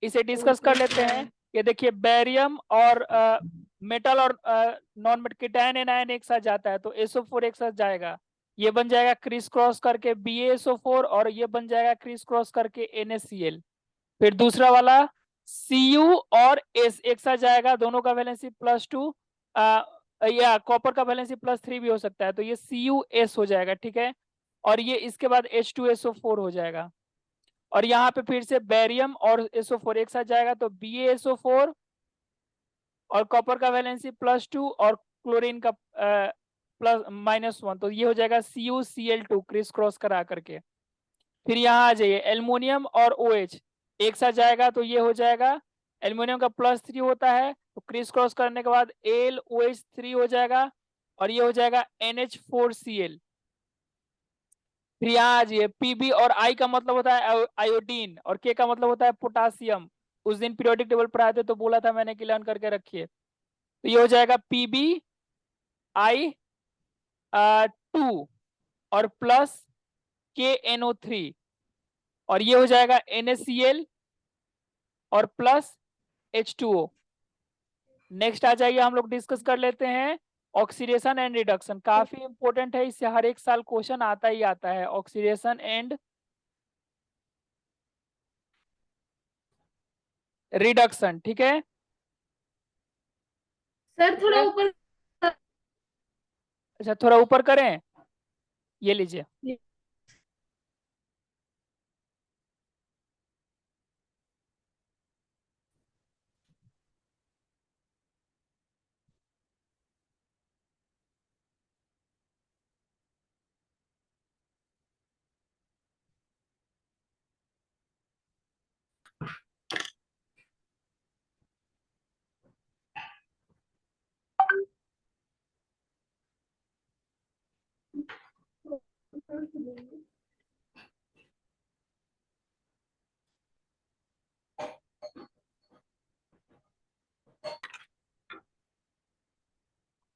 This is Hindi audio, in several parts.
इसे डिस्कस कर लेते हैं। ये देखिए बेरियम और मेटल और नॉन मेटल केटायन एनायन एक साथ जाता है तो SO4 एक साथ जाएगा, ये बन जाएगा क्रिस क्रॉस करके BaSO4 और ये बन जाएगा क्रिस क्रॉस करके NaCl। फिर दूसरा वाला Cu और S एक साथ जाएगा, दोनों का वैलेंसी +2 या कॉपर का वैलेंसी +3 भी हो सकता है, तो ये CuS हो जाएगा, ठीक है। और ये इसके बाद H2SO4 हो जाएगा। और यहाँ पे फिर से बेरियम और SO4 एक साथ जाएगा तो BaSO4 और कॉपर का वैलेंसी +2 और क्लोरीन का +1, तो ये हो जाएगा CuCl2 क्रिस क्रॉस करा करके। फिर यहाँ आ जाइए एल्युमिनियम और OH एक साथ जाएगा तो ये हो जाएगा, एल्युमिनियम का +3 होता है तो क्रिस क्रॉस करने के बाद AlOH3 हो जाएगा और ये हो जाएगा NH4Cl। फिर यहाँ आ जाइए Pb और I का मतलब होता है आयोडीन और K का मतलब होता है पोटासियम। उस दिन पीरियोडिक टेबल पर आए थे तो बोला था मैंने कि लर्न करके रखिए। तो ये हो जाएगा PbI2 और प्लस KNO3 और ये हो जाएगा NaCl और प्लस H2O। नेक्स्ट आ जाइए हम लोग डिस्कस कर लेते हैं ऑक्सीडेशन एंड रिडक्शन, काफी इंपॉर्टेंट है, इससे हर एक साल क्वेश्चन आता ही आता है। ऑक्सीडेशन एंड रिडक्शन, ठीक है सर थोड़ा ऊपर। अच्छा थोड़ा ऊपर करें, ये लीजिए।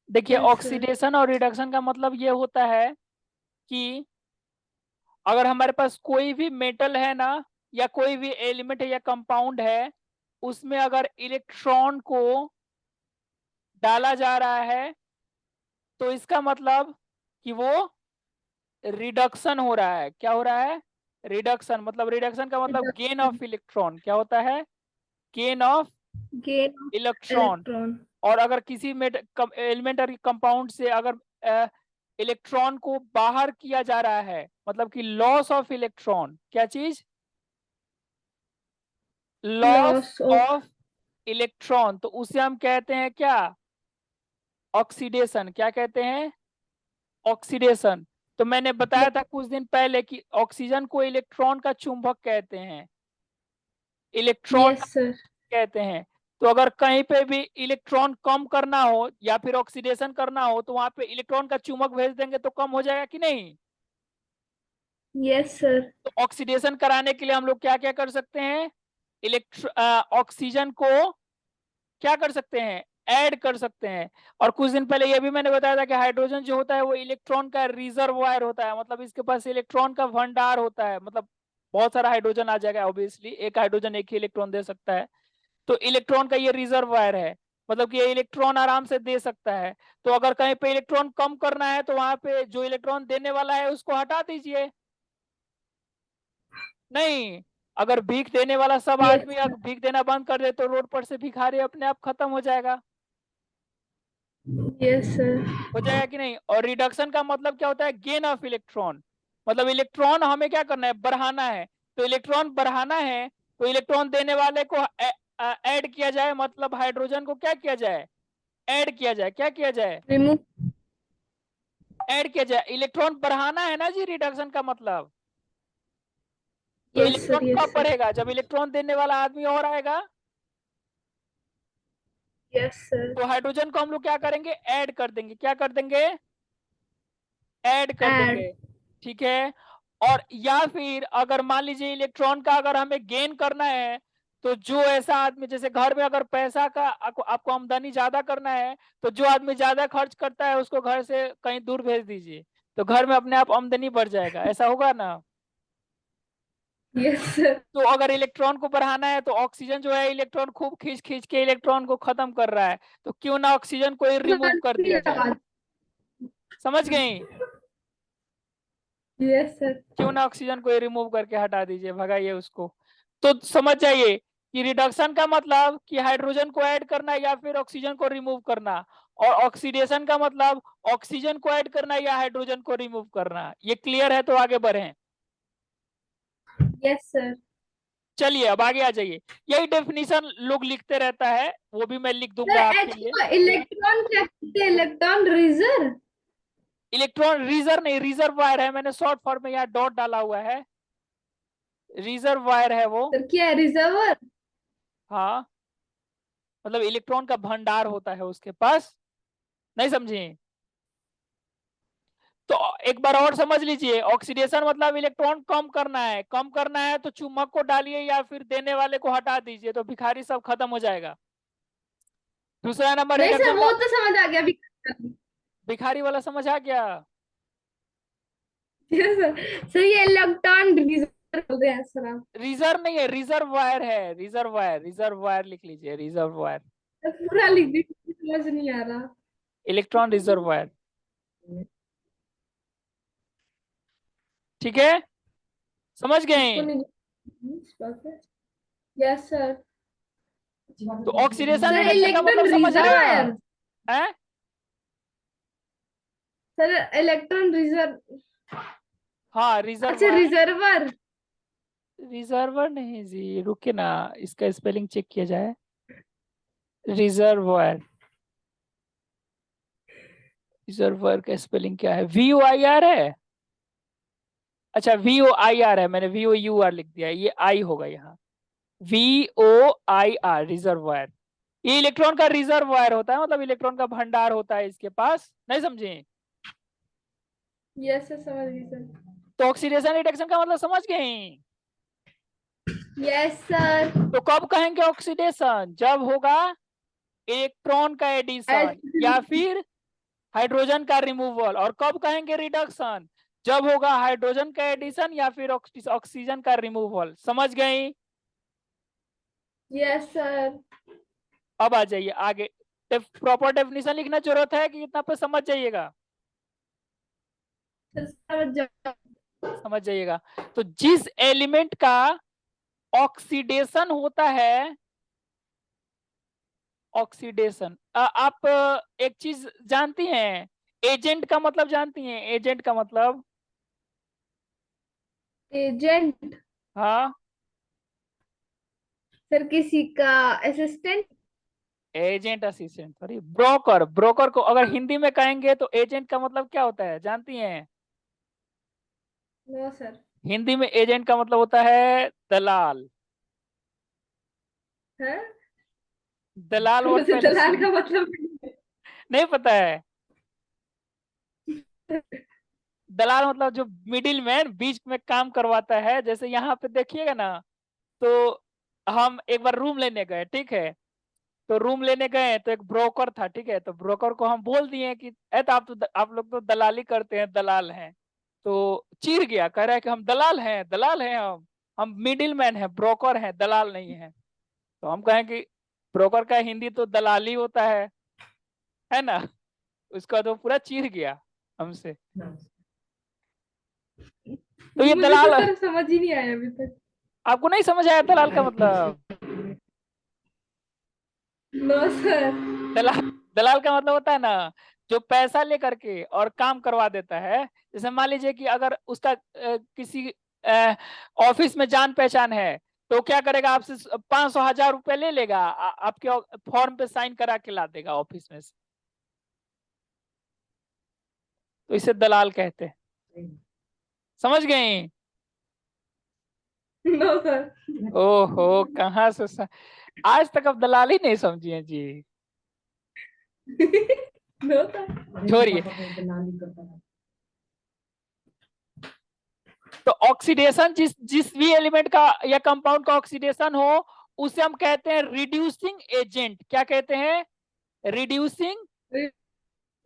देखिए यस सर। ऑक्सीडेशन और रिडक्शन का मतलब ये होता है कि अगर हमारे पास कोई भी मेटल है ना या कोई भी एलिमेंट है या कंपाउंड है, उसमें अगर इलेक्ट्रॉन को डाला जा रहा है तो इसका मतलब कि वो रिडक्शन हो रहा है। क्या हो रहा है? रिडक्शन। मतलब रिडक्शन का मतलब गेन ऑफ इलेक्ट्रॉन। क्या होता है? Gain of gain of electron. Electron. और अगर किसी एलिमेंट और कंपाउंड से अगर इलेक्ट्रॉन को बाहर किया जा रहा है, मतलब कि लॉस ऑफ इलेक्ट्रॉन, क्या चीज? Loss loss of. Of electron, तो उसे हम कहते हैं क्या? ऑक्सीडेशन। क्या कहते हैं? ऑक्सीडेशन। तो मैंने बताया था कुछ दिन पहले कि ऑक्सीजन को इलेक्ट्रॉन का चुंबक कहते हैं, इलेक्ट्रॉन का यस सर। कहते हैं। तो अगर कहीं पे भी इलेक्ट्रॉन कम करना हो या फिर ऑक्सीडेशन करना हो तो वहां पे इलेक्ट्रॉन का चुंबक भेज देंगे तो कम हो जाएगा कि नहीं? Yes sir. तो ऑक्सीडेशन कराने के लिए हम लोग क्या क्या कर सकते हैं? ऑक्सीजन को क्या कर सकते हैं? ऐड कर सकते हैं। और कुछ दिन पहले ये भी मैंने बताया था कि हाइड्रोजन जो होता है वो इलेक्ट्रॉन का रिजर्वॉयर होता है, मतलब इसके पास इलेक्ट्रॉन का भंडार होता है। मतलब बहुत सारा हाइड्रोजन आ जाएगा, ऑब्वियसली एक हाइड्रोजन एक ही इलेक्ट्रॉन दे सकता है, तो इलेक्ट्रॉन का ये रिजर्वॉयर है, मतलब कि ये इलेक्ट्रॉन आराम से दे सकता है। तो अगर कहीं पे इलेक्ट्रॉन कम करना है तो वहां पे जो इलेक्ट्रॉन देने वाला है उसको हटा दीजिए। नहीं, अगर भीख देने वाला सब आदमी यस अगर भीख देना बंद कर दे तो रोड पर से भिखारी अपने आप खत्म हो जाएगा। Yes sir. हो जाएगा कि नहीं? और रिडक्शन का मतलब क्या होता है? Gain of electron. मतलब इलेक्ट्रॉन हमें क्या करना है? बढ़ाना है। तो इलेक्ट्रॉन बढ़ाना है तो इलेक्ट्रॉन देने वाले को ऐड किया जाए, मतलब हाइड्रोजन को क्या किया जाए? ऐड किया जाए। क्या किया जाए? रिमूव। ऐड किया जाए। इलेक्ट्रॉन बढ़ाना है ना जी, रिडक्शन का मतलब। तो यस सर। इलेक्ट्रॉन यस कब सर। बढ़ेगा? जब इलेक्ट्रॉन देने वाला आदमी और आएगा। Yes sir. तो हाइड्रोजन को हम लोग क्या करेंगे? ऐड कर देंगे। क्या कर देंगे? ऐड कर ऐड। देंगे, ठीक है। और या फिर अगर मान लीजिए इलेक्ट्रॉन का अगर हमें गेन करना है, तो जो ऐसा आदमी, जैसे घर में अगर पैसा का आपको आमदनी ज्यादा करना है तो जो आदमी ज्यादा खर्च करता है उसको घर से कहीं दूर भेज दीजिए, तो घर में अपने आप आमदनी बढ़ जाएगा। ऐसा होगा ना? Yes sir. तो अगर इलेक्ट्रॉन को बढ़ाना है तो ऑक्सीजन जो है इलेक्ट्रॉन खूब खींच खींच के इलेक्ट्रॉन को खत्म कर रहा है, तो क्यों ना ऑक्सीजन को ही रिमूव कर दिया जाए। समझ गई? Yes sir. क्यों ना ऑक्सीजन को ही रिमूव करके हटा दीजिए, भगाइए उसको। तो समझ जाइए कि रिडक्शन का मतलब कि हाइड्रोजन को ऐड करना या फिर ऑक्सीजन को रिमूव करना, और ऑक्सीडेशन का मतलब ऑक्सीजन को ऐड करना या हाइड्रोजन को रिमूव करना। ये क्लियर है? तो आगे बढ़े। Yes sir. चलिए अब आगे आ जाइए। यही डेफिनेशन लोग लिखते रहता है, वो भी मैं लिख सर दूंगा आपके एच लिए। को इलेक्ट्रॉन क्या कहते हैं? Electron reserve. इलेक्ट्रॉन रिजर्व नहीं, रिजर्वायर है, मैंने शॉर्ट फॉर्म में यहाँ डॉट डाला हुआ है, रिजर्वायर है वो। सर क्या है रिजर्वर? हाँ, मतलब इलेक्ट्रॉन का भंडार होता है उसके पास। नहीं समझे? तो एक बार और समझ लीजिए, ऑक्सीडेशन मतलब इलेक्ट्रॉन कम करना है, कम करना है तो चुंबक को डालिए या फिर देने वाले को हटा दीजिए, तो भिखारी सब खत्म हो जाएगा। दूसरा नंबर नहीं सर, रिडक्शन वो का। तो समझ आ गया अभी। भिखारी वाला समझ आ गया? Yes sir. सर ये इलेक्ट्रॉन रिजर्व बोल रहे हैं सर आप। रिजर्व नहीं है, रिजर्वायर है, रिजर्वायर, रिजर्वायर लिख लीजिए, रिजर्वायर। सर पूरा लिख दीजिए, समझ नहीं आ रहा। Electron reservoir. ठीक है, समझ गए? इसको नहीं। Yes sir. तो ऑक्सीडेशन सर रिडक्शन का मतलब इलेक्ट्रॉन समझ आया रिजर्वायर। है? Sir electron reserve. हाँ, अच्छा रिजर्वायर। रिजर्वर। रिजर्वर नहीं जी, रुके ना, इसका स्पेलिंग चेक किया जाए। रिजर्वायर, रिजर्वायर का स्पेलिंग क्या है? VOIR है। अच्छा, VOIR है, मैंने VOUR लिख दिया, ये आई होगा यहाँ। VOIR, reservoir. ये इलेक्ट्रॉन का रिजर्वायर होता है, मतलब इलेक्ट्रॉन का भंडार होता है इसके पास। नहीं समझे? यस सर, समझ गई सर। तो ऑक्सीडेशन रिडक्शन का मतलब समझ गए? Yes sir. तो कब कहेंगे ऑक्सीडेशन? जब होगा इलेक्ट्रॉन का एडिशन या फिर हाइड्रोजन का रिमूवल। और कब कहेंगे रिडक्शन? जब होगा हाइड्रोजन का एडिशन या फिर ऑक्सीजन का रिमूवल। समझ गई? Yes sir. अब आ जाइए आगे। प्रॉपर डेफिनेशन लिखना जरूरत है कि इतना पे समझ जाइएगा? समझ जाओ। समझ जाइएगा। तो जिस एलिमेंट का ऑक्सीडेशन होता है, ऑक्सीडेशन, आप एक चीज जानती हैं, एजेंट का मतलब जानती हैं? एजेंट का मतलब? एजेंट। हाँ, सर किसी का assistant. Agent assistant, sorry, broker. Broker को अगर हिंदी में कहेंगे तो एजेंट का मतलब क्या होता है, जानती हैं? No sir. हिंदी में एजेंट का मतलब होता है दलाल। है। दलाल वर्ड मुझे पहले दलाल सुन, का मतलब नहीं पता है? दलाल मतलब जो मिडिल मैन, बीच में काम करवाता है। जैसे यहाँ पे देखिएगा ना, तो हम एक बार रूम लेने गए, ठीक है? तो रूम लेने गए तो एक ब्रोकर था, ठीक है? तो ब्रोकर को हम बोल दिए कि तो आप लोग तो दलाली करते हैं, दलाल हैं। तो चिढ़ गया, कह रहा है कि हम दलाल हैं, दलाल हैं, हम मिडिल मैन है, ब्रोकर हैं, दलाल नहीं है। तो हम कहें कि ब्रोकर का हिंदी तो दलाली होता है ना? उसका तो पूरा चिढ़ गया हमसे। तो ये मुझे तो दलाल, सर समझ ही नहीं आया अभी तक। आपको नहीं समझ आया दलाल का मतलब? No sir. दलाल, दलाल का मतलब होता है ना, जो पैसा लेकर के और काम करवा देता है। जैसे मान लीजिए कि अगर उसका किसी ऑफिस में जान पहचान है, तो क्या करेगा, आपसे 500,000 रुपए ले लेगा, आपके फॉर्म पे साइन करा के ला देगा ऑफिस में से। तो इसे दलाल कहते हैं। समझ गए? No sir. ओहो, कहाँ से आज तक अब दलाल ही नहीं समझी हैं जी। No sir. छोड़िए। तो ऑक्सीडेशन, जिस जिस भी एलिमेंट का या कंपाउंड का ऑक्सीडेशन हो, उसे हम कहते हैं रिड्यूसिंग एजेंट। क्या कहते हैं? Reducing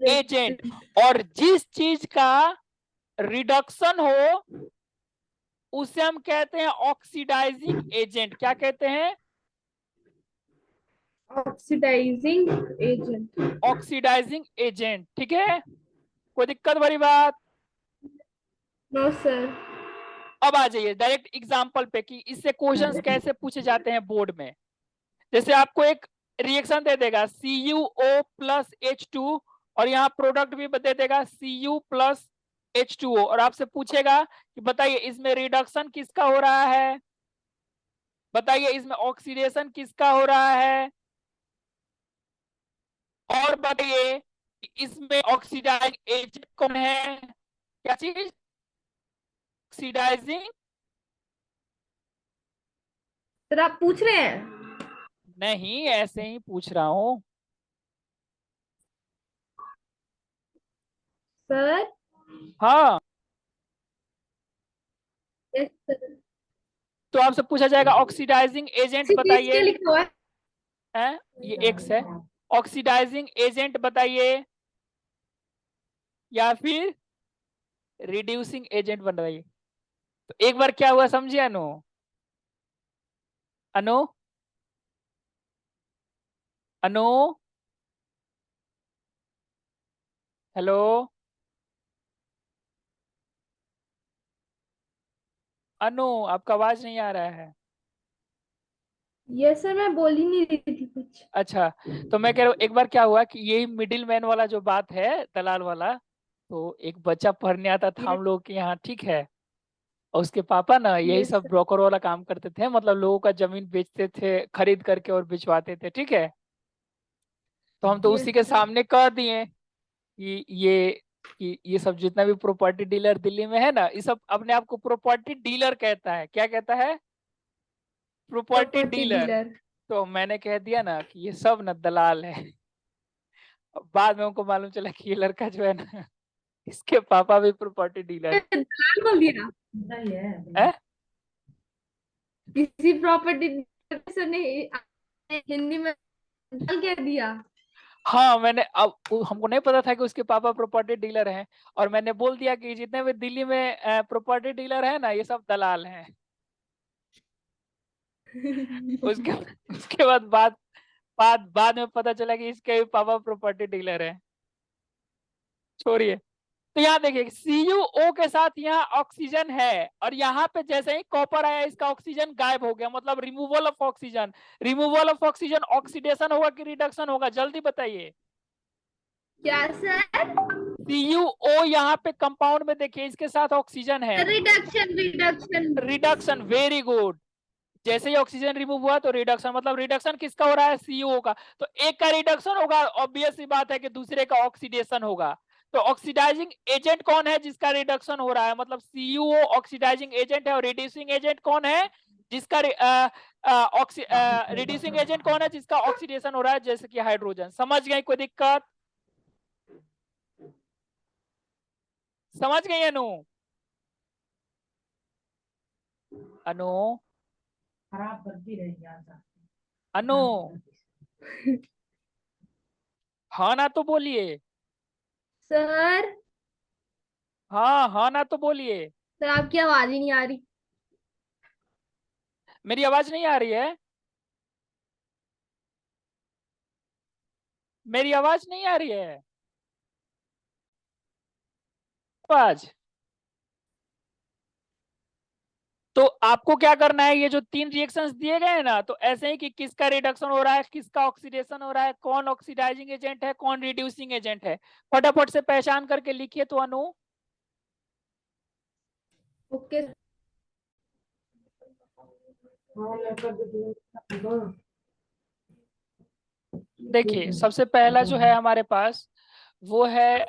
agent. और जिस चीज का रिडक्शन हो उसे हम कहते हैं ऑक्सीडाइजिंग एजेंट। क्या कहते हैं? Oxidizing agent. Oxidizing agent. ठीक है, कोई दिक्कत वाली बात? No sir. अब आ जाइए डायरेक्ट एग्जांपल पे कि इससे क्वेश्चंस कैसे पूछे जाते हैं बोर्ड में। जैसे आपको एक रिएक्शन दे देगा CuO प्लस H2 और यहाँ प्रोडक्ट भी दे देगा Cu प्लस H2O और आपसे पूछेगा कि बताइए इसमें रिडक्शन किसका हो रहा है, बताइए इसमें ऑक्सीडेशन किसका हो रहा है, और बताइए इसमें ऑक्सीडाइजिंग एजेंट कौन है। क्या चीज? ऑक्सीडाइजिंग। सर आप पूछ रहे हैं? नहीं, ऐसे ही पूछ रहा हूं। सर। हाँ, यस सर। तो आपसे पूछा जाएगा ऑक्सीडाइजिंग एजेंट बीच के बताइए। लिखा हुआ है। है, ये एक्स है। ऑक्सीडाइजिंग एजेंट बताइए या फिर रिड्यूसिंग एजेंट बताइए। तो एक बार क्या हुआ समझिए अनु? अनु, अनु, हेलो, अनु, आपका आवाज नहीं आ रहा है। यस सर, मैं बोल ही नहीं रही थी कुछ। अच्छा, तो मैं कह रहा हूँ एक बार क्या हुआ कि यही मिडिल मैन वाला जो बात है, दलाल वाला, तो एक बच्चा पढ़ने आता था हम लोग के यहाँ, ठीक है। और उसके पापा ना यही यस सब सर। ब्रोकर वाला काम करते थे, मतलब लोगों का जमीन बेचते थे खरीद करके और बिचवाते थे, ठीक है। तो हम तो यस उसी के सर। सामने कह दिए कि ये सब जितना भी प्रॉपर्टी डीलर दिल्ली में है ना, ये सब अपने आप को प्रॉपर्टी डीलर कहता है। क्या कहता है? Property property dealer. डीलर। तो मैंने कह दिया ना कि ये सब ना दलाल है। अब बाद में उनको मालूम चला कि ये लड़का जो है ना, इसके पापा भी प्रॉपर्टी डीलर दलाल बोल दिया। है। किसी प्रॉपर्टी सर ने हिंदी में दलाल कह दिया। हाँ, मैंने अब हमको नहीं पता था कि उसके पापा प्रॉपर्टी डीलर हैं, और मैंने बोल दिया कि जितने भी दिल्ली में प्रॉपर्टी डीलर है ना, ये सब दलाल हैं। उसके उसके बाद में पता चला कि इसके भी पापा प्रॉपर्टी डीलर है। छोड़िए। तो यहाँ देखिए CuO के साथ यहाँ ऑक्सीजन है, और यहाँ पे जैसे ही कॉपर आया इसका ऑक्सीजन गायब हो गया, मतलब removal of oxygen. Removal of oxygen oxidation होगा कि रिडक्शन होगा, जल्दी बताइए। क्या सर? CuO यहाँ पे कंपाउंड में देखिए इसके साथ ऑक्सीजन है। Reduction reduction. Reduction, very good. जैसे ही ऑक्सीजन रिमूव हुआ तो रिडक्शन, मतलब रिडक्शन किसका हो रहा है? CuO का। तो एक का रिडक्शन होगा, ऑब्वियस सी बात है कि दूसरे का ऑक्सीडेशन होगा। तो ऑक्सीडाइजिंग एजेंट कौन है जिसका रिडक्शन हो रहा है? मतलब CuO ऑक्सीडाइजिंग एजेंट है, और रिड्यूसिंग एजेंट कौन है जिसका रिड्यूसिंग एजेंट कौन है जिसका ऑक्सीडेशन हो रहा है, जैसे कि हाइड्रोजन। समझ गए? कोई दिक्कत? समझ गई अनु? अनु, खराब करती रही यार। अनु, हाँ ना तो बोलिए। सर। हाँ हाँ ना तो बोलिए। सर आपकी आवाज ही नहीं आ रही। मेरी आवाज नहीं आ रही है? मेरी आवाज नहीं आ रही है? आवाज। तो आपको क्या करना है, ये जो 3 रिएक्शंस दिए गए हैं ना, तो ऐसे ही कि किसका रिडक्शन हो रहा है, किसका ऑक्सीडेशन हो रहा है, कौन ऑक्सीडाइजिंग एजेंट है, कौन रिड्यूसिंग एजेंट है, फटाफट से पहचान करके लिखिए तो अनु। ओके। देखिए सबसे पहला जो है हमारे पास, वो है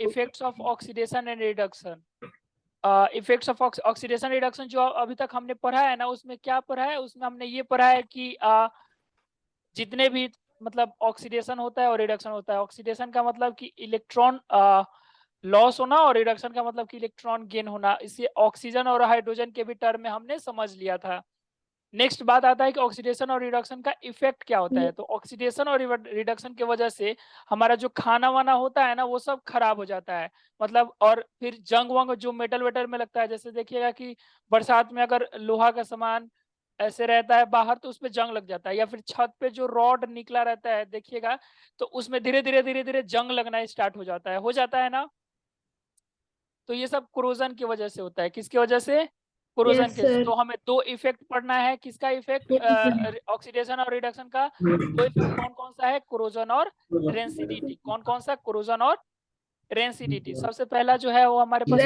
effects of oxidation and reduction. Effects of oxidation reduction जो अभी तक हमने पढ़ा है ना, उसमें क्या पढ़ा है? उसमें हमने ये पढ़ा है कि जितने भी मतलब ऑक्सीडेशन होता है और रिडक्शन होता है। ऑक्सीडेशन का मतलब कि इलेक्ट्रॉन लॉस होना, और रिडक्शन का मतलब कि इलेक्ट्रॉन गेन होना। इसे ऑक्सीजन और हाइड्रोजन के भी टर्म में हमने समझ लिया था। नेक्स्ट बात आता है कि ऑक्सीडेशन और रिडक्शन का इफेक्ट क्या होता है। तो ऑक्सीडेशन और रिडक्शन की वजह से हमारा जो खाना वाना होता है ना वो सब खराब हो जाता है, मतलब। और फिर जंग वंग जो मेटल वेटल में लगता है, जैसे देखिएगा कि बरसात में अगर लोहा का सामान ऐसे रहता है बाहर तो उसमें जंग लग जाता है, या फिर छत पे जो रॉड निकला रहता है देखिएगा तो उसमें धीरे धीरे जंग लगना स्टार्ट हो जाता है ना। तो ये सब क्रोजन की वजह से होता है। किसकी वजह से? क्रोजन यस के। सर। तो हमें दो इफेक्ट पढ़ना है। किसका इफेक्ट? ऑक्सीडेशन और रिडक्शन का दो इफेक्ट कौन कौन सा है? क्रोजन और रेंसिडिटी। कौन कौन सा? क्रोजन और रेंसिडिटी। सबसे पहला जो है वो हमारे पास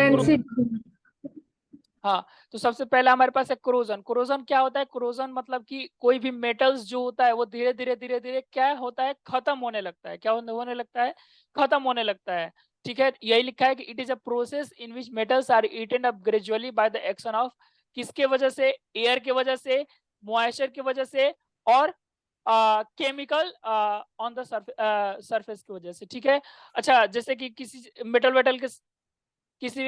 हाँ, तो सबसे पहला हमारे पास है क्रोजन। क्रोजन क्या होता है? क्रोजन मतलब कि कोई भी मेटल्स जो होता है वो धीरे धीरे क्या होता है? खत्म होने लगता है। क्या होने लगता है? खत्म होने लगता है। ठीक है, यही लिखा है कि it is a process in which metals are eaten up gradually by the action of, किसके वजह से? एयर के वजह से, मॉइस्चर की वजह से, और केमिकल ऑन द सरफेस की वजह से। ठीक है। अच्छा, जैसे कि किसी भी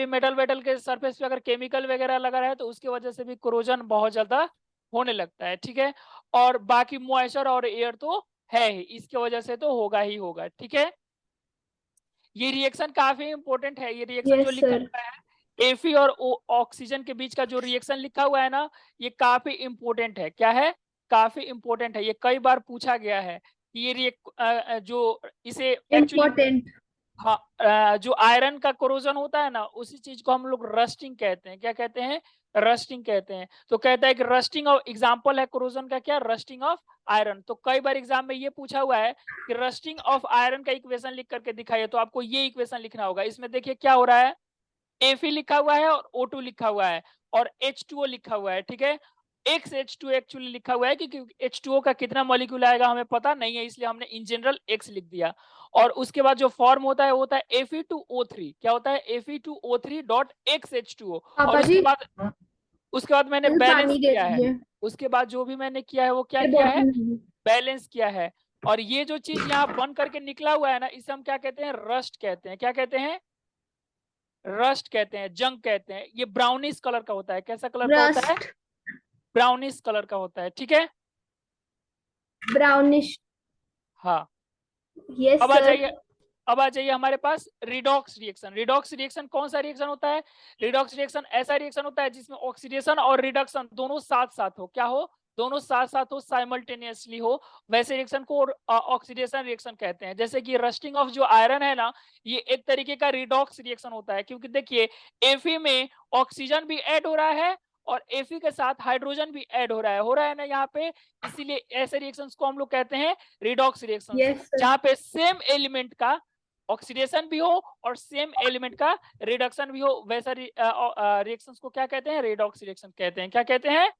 मेटल वेटल के सरफेस पे अगर केमिकल वगैरह लगा रहा है तो उसकी वजह से भी क्रोजन बहुत ज्यादा होने लगता है। ठीक है। और बाकी मॉइस्चर और एयर तो है ही, इसकी वजह से तो होगा ही होगा। ठीक है। ये रिएक्शन काफी इंपॉर्टेंट है। ये रिएक्शन जो यस लिखा सर। हुआ है एफी और ऑक्सीजन के बीच का जो रिएक्शन लिखा हुआ है ना, ये काफी इंपॉर्टेंट है। क्या है? काफी इंपॉर्टेंट है। ये कई बार पूछा गया है कि ये जो इसे एक्चुअली इम्पोर्टेंट। हाँ, जो आयरन का कोरोजन होता है ना उसी चीज को हम लोग रस्टिंग कहते हैं। क्या कहते हैं? रस्टिंग कहते हैं। तो कहता है कि रस्टिंग ऑफ एग्जांपल है कोरोजन का, क्या? Rusting of iron. तो कई बार एग्जाम में ये पूछा हुआ है कि रस्टिंग ऑफ आयरन का इक्वेशन लिख करके दिखाइए, तो आपको ये इक्वेशन लिखना होगा। इसमें देखिए क्या हो रहा है, Fe लिखा हुआ है और O2 लिखा हुआ है और H2O लिखा हुआ है। ठीक है। XH2 एक्चुअली लिखा हुआ है क्योंकि H2O का कितना मॉलिक्यूल आएगा हमें पता नहीं है, इसलिए हमने इन जनरल X लिख दिया। और उसके बाद जो फॉर्म होता है वो होता है Fe2O3। क्या होता है? Fe2O3.XH2O। और पापा जी उसके बाद मैंने बैलेंस पानी दे किया है। दीजिए। उसके बाद जो भी मैंने किया है वो क्या मेरे किया है? बॉटल में। बैलेंस किया है। और ये जो चीज यहाँ बन करके निकला हुआ है ना, इसे हम क्या कहते हैं? रस्ट कहते हैं। क्या कहते हैं? रस्ट कहते हैं, जंग कहते हैं। ये ब्राउनिश कलर का होता है। कैसा कलर का होता है? रस्ट। ब्राउनिश कलर का होता है। ठीक है। ब्राउनिश। हाँ। यस अब आ सर। जाइए, अब आ जाइए हमारे पास रिडॉक्स रिएक्शन। रिडॉक्स रिएक्शन कौन सा रिएक्शन होता है? रिडॉक्स रिएक्शन ऐसा रिएक्शन होता है जिसमें ऑक्सीडेशन और रिडक्शन दोनों साथ साथ हो। क्या हो? दोनों साथ साथ हो, साइमल्टेनियसली हो। वैसे रिएक्शन को ऑक्सीडेशन रिएक्शन कहते हैं। जैसे कि रस्टिंग ऑफ जो आयरन है ना, ये एक तरीके का रिडॉक्स रिएक्शन होता है, क्योंकि देखिए Fe में ऑक्सीजन भी ऐड हो रहा है और Fe के साथ हाइड्रोजन भी ऐड हो रहा है ना यहाँ पे। इसीलिए ऐसे रिएक्शंस को हम लोग कहते हैं रिडॉक्स रिएक्शंस, यस सर। जहां पे सेम एलिमेंट का ऑक्सीडेशन भी हो और सेम एलिमेंट का रिडक्शन भी हो। वैसा रिएक्शंस को क्या कहते हैं? रिडॉक्स रिएक्शन कहते हैं। क्या कहते हैं?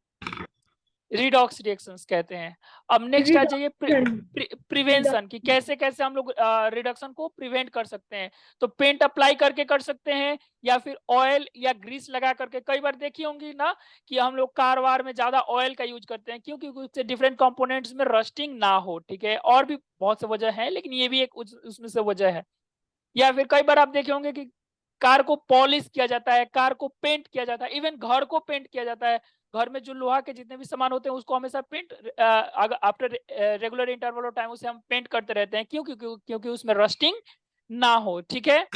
रिडॉक्स रिएक्शंस कहते हैं। अब नेक्स्ट आ जाइए प्रिवेंशन की, कैसे कैसे हम लोग रिडक्शन को प्रिवेंट कर सकते हैं। तो पेंट अप्लाई करके कर सकते हैं, या फिर ऑयल या ग्रीस लगा करके। कई बार देखी होंगी ना कि हम लोग कार वार में ज्यादा ऑयल का यूज करते हैं, क्योंकि उससे डिफरेंट कंपोनेंट्स में रस्टिंग ना हो। ठीक है। और भी बहुत से वजह है, लेकिन ये भी एक उसमें से वजह है। या फिर कई बार आप देखे होंगे कि कार को पॉलिश किया जाता है, कार को पेंट किया जाता है, इवन घर को पेंट किया जाता है। घर में जो लोहा के जितने भी सामान होते हैं उसको हमेशा paint after regular interval of time उसे हम पेंट करते रहते हैं। क्यों? क्योंकि उसमें रस्टिंग ना हो। ठीक है।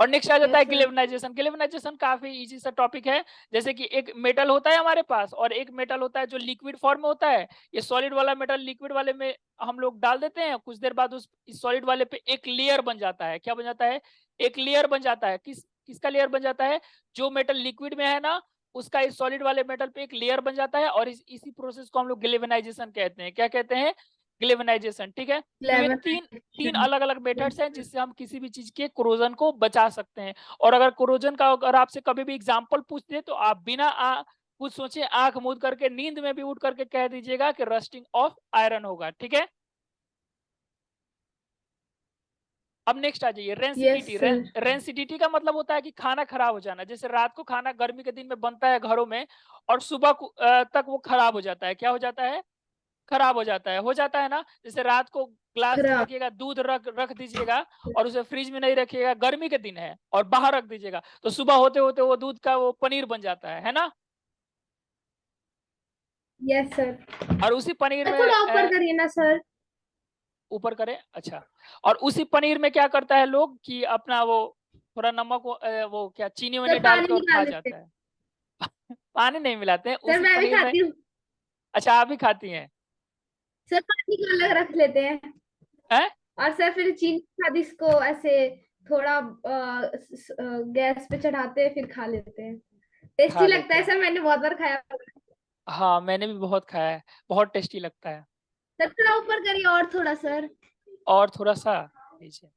और नेक्स्ट आ जाता है यस सर। गिलेवनाइजेशन। गिलेवनाइजेशन काफी इजी सा टॉपिक है। जैसे कि एक मेटल होता है हमारे पास और एक मेटल होता है जो लिक्विड फॉर्म में होता है। ये सॉलिड वाला मेटल लिक्विड वाले में हम लोग डाल देते हैं, कुछ देर बाद उस सॉलिड वाले पे एक लेयर बन जाता है। क्या बन जाता है? एक लेयर बन जाता है। किसका लेयर बन जाता है? जो मेटल लिक्विड में है ना उसका इस सॉलिड वाले मेटल पे एक लेयर बन जाता है, और इसी प्रोसेस को हम लोग गिलेवनाइजेशन कहते हैं। क्या कहते हैं? ग्लेवेनाइजेशन। ठीक है। तो ये तीन अलग अलग मेथड्स हैं जिससे हम किसी भी चीज के कोरोजन को बचा सकते हैं। और अगर कोरोजन का अगर आपसे कभी भी एग्जांपल पूछते तो आप बिना कुछ सोचे आंख मूंद करके नींद में भी उठ करके कह दीजिएगा कि रस्टिंग ऑफ आयरन होगा। ठीक है। अब नेक्स्ट आ जाइए यस रेंसिडिटी। सर। रेंसिडिटी का मतलब होता है कि खाना खराब हो जाना। जैसे रात को खाना गर्मी के दिन में बनता है घरों में और सुबह तक वो खराब हो जाता है। क्या हो जाता है? खराब हो जाता है ना। जैसे रात को ग्लास में खराब। रखिएगा, दूध रख रख दीजिएगा और उसे फ्रिज में नहीं रखिएगा, गर्मी के दिन है, और बाहर रख दीजिएगा, तो सुबह होते होते वो दूध का वो पनीर बन जाता है ना। Yes sir. और उसी पनीर में थोड़ा ऊपर करिए ना सर। ऊपर करें, अच्छा। और उसी पनीर में क्या करता है लोग कि अपना वो थोड़ा नमक वो क्या चीनी सर उनी डाल पानी के और निकाल खा लेते जाता हैं। है। पानी नहीं मिलाते हैं सर उसी मैं भी पनीर में। खाती हूँ। अच्छा, आप भी खाती हैं? सर पानी को अलग रख लेते हैं। हैं? और सर फिर चीनी के साथ इसको ऐसे थोड़ा गैस पे चढ़ाते हैं, फिर खा लेते हैं। टेस्टी खा लगता लेते है हैं। सर, मैंने बहुत बार खाया। हाँ, मैंने भी बहुत खाया है, बहुत टेस्टी लगता है। सर थोड़ा ऊपर करिए और थोड़ा सर। और थोड़ा सा लीजिए।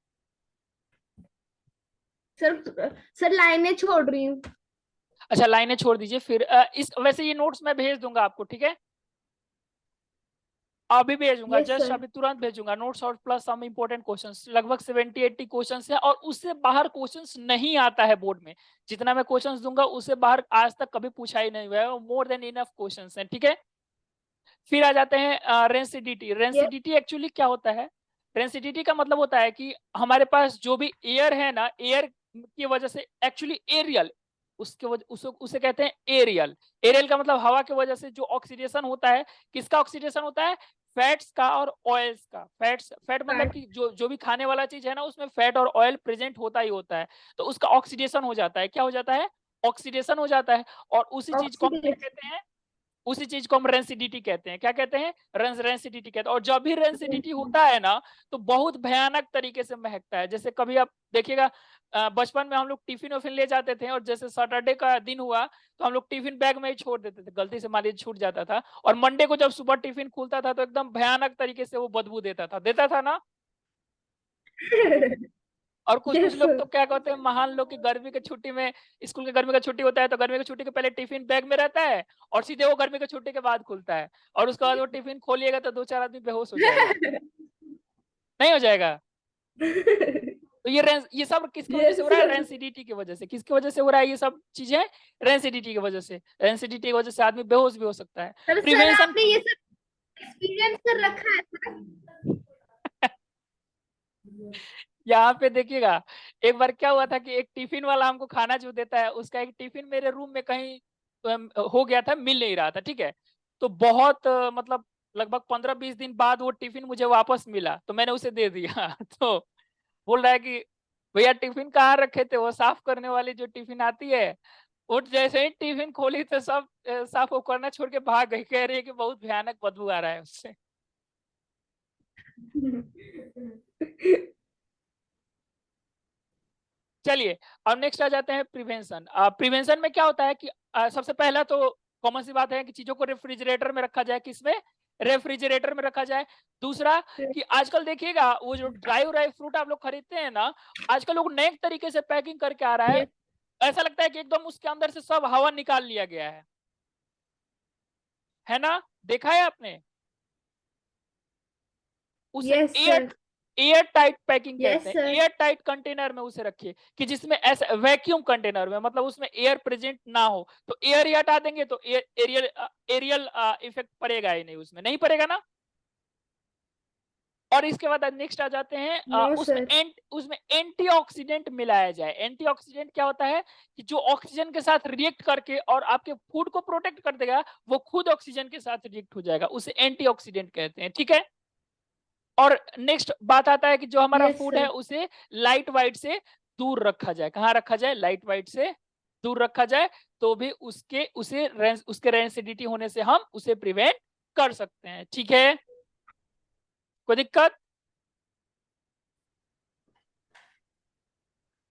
सर सर लाइनें छोड़ रही हूँ। अच्छा, लाइनें छोड़ दीजिए फिर इस वैसे ये नोट्स मैं भेज दूंगा आपको, ठीक है? अभी भेजूंगा, यस जस्ट सर। अभी तुरंत भेजूंगा नोट्स और प्लस सम इंपॉर्टेंट क्वेश्चंस। लगभग 70-80 क्वेश्चंस है और उससे बाहर क्वेश्चंस नहीं आता है बोर्ड में। जितना मैं क्वेश्चंस दूंगा उससे बाहर आज तक कभी पूछा ही नहीं हुआ है, मोर देन इनफ क्वेश्चंस हैं, ठीक है? फिर आ जाते हैं रेंसिडिटी। यस रेंसिडिटी एक्चुअली क्या होता है? रेंसिडिटी का मतलब होता है कि हमारे पास जो भी एयर है ना, एयर की वजह से एक्चुअली एरियल, उसके वजह उसे कहते हैं एरियल। एरियल का मतलब हवा की वजह से जो ऑक्सीडेशन होता है, किसका ऑक्सीडेशन होता है? फैट्स का और ऑयल्स का। फैट मतलब कि जो जो भी खाने वाला चीज है ना, उसमें फैट और ऑयल प्रेजेंट होता ही होता है। तो उसका ऑक्सीडेशन हो जाता है। क्या हो जाता है? ऑक्सीडेशन हो जाता है। और उसी चीज को हम क्या ऑक्सीडेशन। कहते हैं? उसी चीज को हम रेंसिडिटी कहते हैं। क्या कहते हैं? रेंसिडिटी कहते हैं। और जब भी रेंसिडिटी होता है ना, तो बहुत भयानक तरीके से महकता है। जैसे कभी आप देखिएगा, बचपन में हम लोग टिफिन वफिन ले जाते थे, और जैसे सैटरडे का दिन हुआ तो हम लोग टिफिन बैग में ही छोड़ देते थे, गलती से मान लीजिए छूट जाता था, और मंडे को जब सुबह टिफिन खुलता था तो एकदम भयानक तरीके से वो बदबू देता था ना। और कुछ कुछ यस लोग सर। तो क्या कहते हैं, महान लोग की गर्मी की छुट्टी में, स्कूल की गर्मी का छुट्टी होता है तो गर्मी की छुट्टी के पहले टिफिन बैग में रहता है, और सीधे वो गर्मी की छुट्टी के बाद खुलता है, और उसके बाद वो टिफिन खोलिएगा तो 2-4 आदमी बेहोश हो जाएगा। नहीं हो जाएगा? तो ये सब किसकी वजह से यस हो रहा है? सर। रेंसिडिटी की वजह से। किसकी वजह से हो रहा है ये सब चीजें? रेंसिडिटी की वजह से। रेंसिडिटी की वजह से आदमी बेहोश भी हो सकता है। Sir sir prevention. आपने ये सब एक्सपीरियंस कर रखा है सर? यहाँ पे देखिएगा, एक बार क्या हुआ था कि एक टिफिन वाला हमको खाना जो देता है, उसका एक टिफिन मेरे रूम में कहीं हो गया था, मिल नहीं रहा था, ठीक है? तो बहुत मतलब लगभग 15-20 दिन बाद वो टिफिन मुझे वापस मिला, तो मैंने उसे दे दिया। तो बोल रहा है कि भैया टिफिन कहाँ रखे थे? वो साफ करने वाली जो टिफिन आती है, वो जैसे ही टिफिन खोली तो सब साफ वो करना छोड़ के भाग गई। कह रही है कि बहुत भयानक बदबू आ रहा है उससे। चलिए, अब नेक्स्ट आ जाते हैं प्रिवेंशन। प्रिवेंशन में क्या होता है कि सबसे पहला तो कॉमन सी बात है कि चीजों को रेफ्रिजरेटर में रखा जाए। किसमें? रेफ्रिजरेटर में रखा जाए। दूसरा कि आजकल देखिएगा, वो जो ड्राई फ्रूट आप लोग खरीदते हैं ना, आजकल लोग नए तरीके से पैकिंग करके आ रहा है। यस ऐसा लगता है कि एकदम उसके अंदर से सब हवा निकाल लिया गया है ना? देखा है आपने? उसे yes air sir. Air tight packing कहते यस हैं। सर। एयर टाइट कंटेनर में उसे रखिए कि जिसमें ऐसा वैक्यूम कंटेनर में, मतलब उसमें एयर प्रेजेंट ना हो। तो एयर ही हटा देंगे तो एरियल एरियल इफेक्ट पड़ेगा ही नहीं, उसमें नहीं पड़ेगा ना। और इसके बाद नेक्स्ट आ जाते हैं, नो सर। उसमें एंटीऑक्सीडेंट मिलाया जाए। एंटीऑक्सीडेंट क्या होता है कि जो ऑक्सीजन के साथ रिएक्ट करके और आपके फूड को प्रोटेक्ट कर देगा, वो खुद ऑक्सीजन के साथ रिएक्ट हो जाएगा, उसे एंटीऑक्सीडेंट कहते हैं, ठीक है? और नेक्स्ट बात आता है कि जो हमारा यस फूड है सर। उसे लाइट वाइट से दूर रखा जाए। कहाँ रखा जाए? लाइट वाइट से दूर रखा जाए, तो भी उसके रेंसिडिटी होने से हम उसे प्रिवेंट कर सकते हैं, ठीक है? कोई दिक्कत?